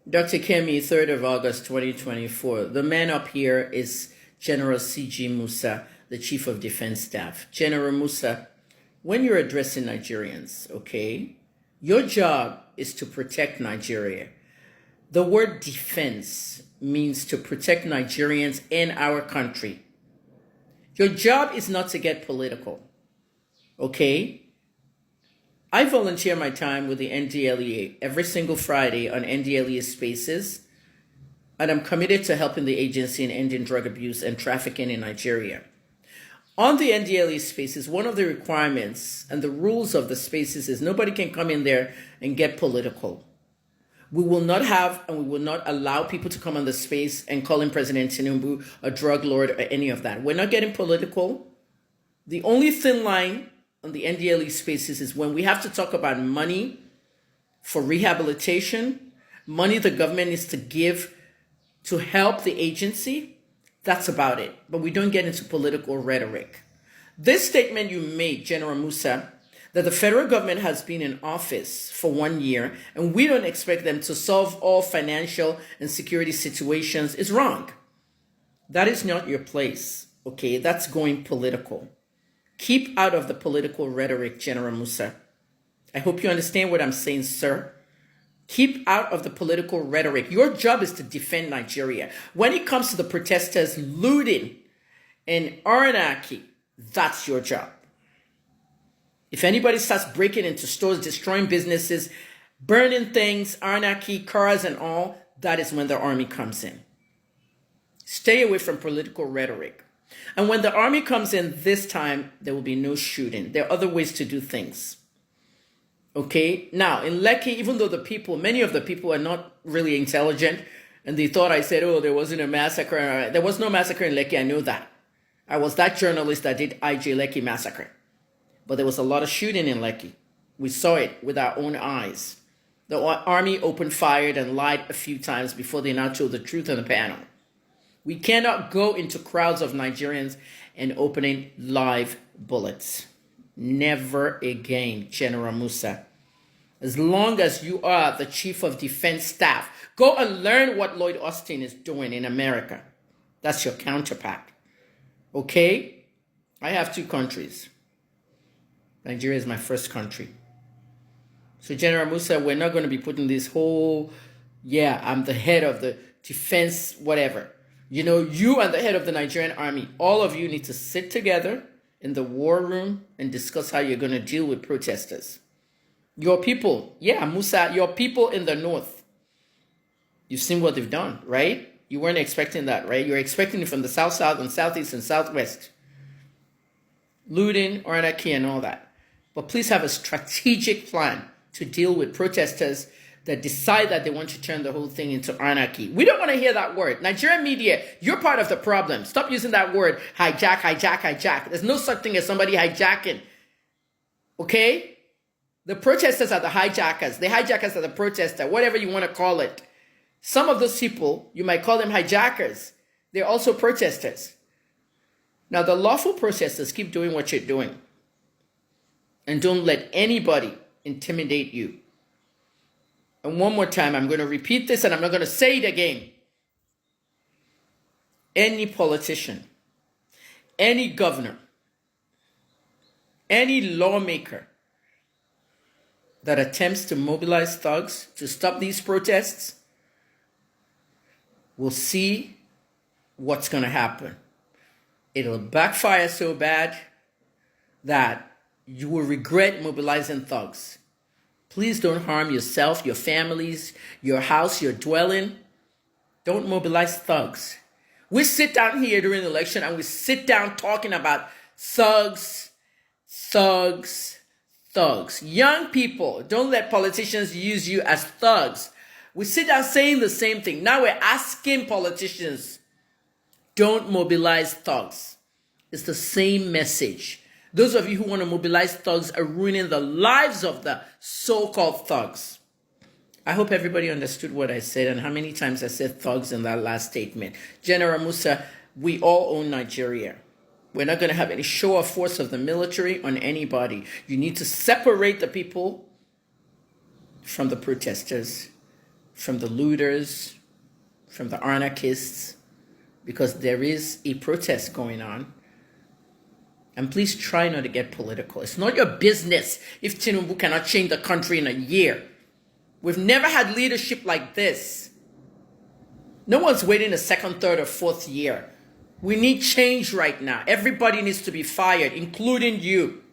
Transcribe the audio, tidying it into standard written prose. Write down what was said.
Dr. Kemi, 3rd of August, 2024. The man up here is General C.G. MUSA, the Chief of Defense Staff. General MUSA, when you're addressing Nigerians, okay, your job is to protect Nigeria. The word defense means to protect Nigerians in our country. Your job is not to get political, okay? I volunteer my time with the NDLEA every single Friday on NDLEA Spaces, and I'm committed to helping the agency in ending drug abuse and trafficking in Nigeria. On the NDLEA Spaces, one of the requirements and the rules of the Spaces is nobody can come in there and get political. We will not have and we will not allow people to come on the space and calling President Tinubu a drug lord or any of that. We're not getting political. The only thin line on the NDLE Spaces is when we have to talk about money for rehabilitation, money the government needs to give to help the agency. That's about it. But we don't get into political rhetoric. This statement you made, General MUSA, that the federal government has been in office for 1 year and we don't expect them to solve all financial and security situations is wrong. That is not your place, okay? That's going political. Keep out of the political rhetoric, General MUSA. I hope you understand what I'm saying, sir. Keep out of the political rhetoric. Your job is to defend Nigeria. When it comes to the protesters looting and anarchy, that's your job. If anybody starts breaking into stores, destroying businesses, burning things, anarchy, cars and all, that is when the army comes in. Stay away from political rhetoric. And when the army comes in this time, there will be no shooting. There are other ways to do things. Okay? Now, in Lekki, even though many of the people are not really intelligent, and they thought I said, oh, there wasn't a massacre. There was no massacre in Lekki. I know that. I was that journalist that did IJ Lekki massacre. But there was a lot of shooting in Lekki. We saw it with our own eyes. The army opened fire and lied a few times before they now told the truth on the panel. We cannot go into crowds of Nigerians and opening live bullets. Never again, General MUSA. As long as you are the Chief of Defense Staff, go and learn what Lloyd Austin is doing in America. That's your counterpart. Okay? I have 2 countries. Nigeria is my first country. So General MUSA, we're not going to be putting this whole, I'm the head of the defense, whatever. You know, you and the head of the Nigerian army, all of you need to sit together in the war room and discuss how you're going to deal with protesters. Your people, MUSA, your people in the north. You've seen what they've done, right? You weren't expecting that, right? You're expecting it from the south, and southeast, and southwest. Looting, anarchy, and all that. But please have a strategic plan to deal with protesters that decide that they want to turn the whole thing into anarchy. We don't want to hear that word. Nigerian media, you're part of the problem. Stop using that word, hijack, hijack, hijack. There's no such thing as somebody hijacking. Okay? The protesters are the hijackers. The hijackers are the protester, whatever you want to call it. Some of those people, you might call them hijackers. They're also protesters. Now, the lawful protesters, keep doing what you're doing. And don't let anybody intimidate you. And one more time, I'm going to repeat this and I'm not going to say it again. Any politician, any governor, any lawmaker that attempts to mobilize thugs to stop these protests will see what's going to happen. It'll backfire so bad that you will regret mobilizing thugs. Please don't harm yourself, your families, your house, your dwelling. Don't mobilize thugs. We sit down here during the election and we sit down talking about thugs, thugs, thugs. Young people, don't let politicians use you as thugs. We sit down saying the same thing. Now we're asking politicians, don't mobilize thugs. It's the same message. Those of you who want to mobilize thugs are ruining the lives of the so-called thugs. I hope everybody understood what I said and how many times I said thugs in that last statement. General MUSA, we all own Nigeria. We're not going to have any show of force of the military on anybody. You need to separate the people from the protesters, from the looters, from the anarchists, because there is a protest going on. And please try not to get political. It's not your business if Tinubu cannot change the country in a year. We've never had leadership like this. No one's waiting a second, third, or fourth year. We need change right now. Everybody needs to be fired, including you.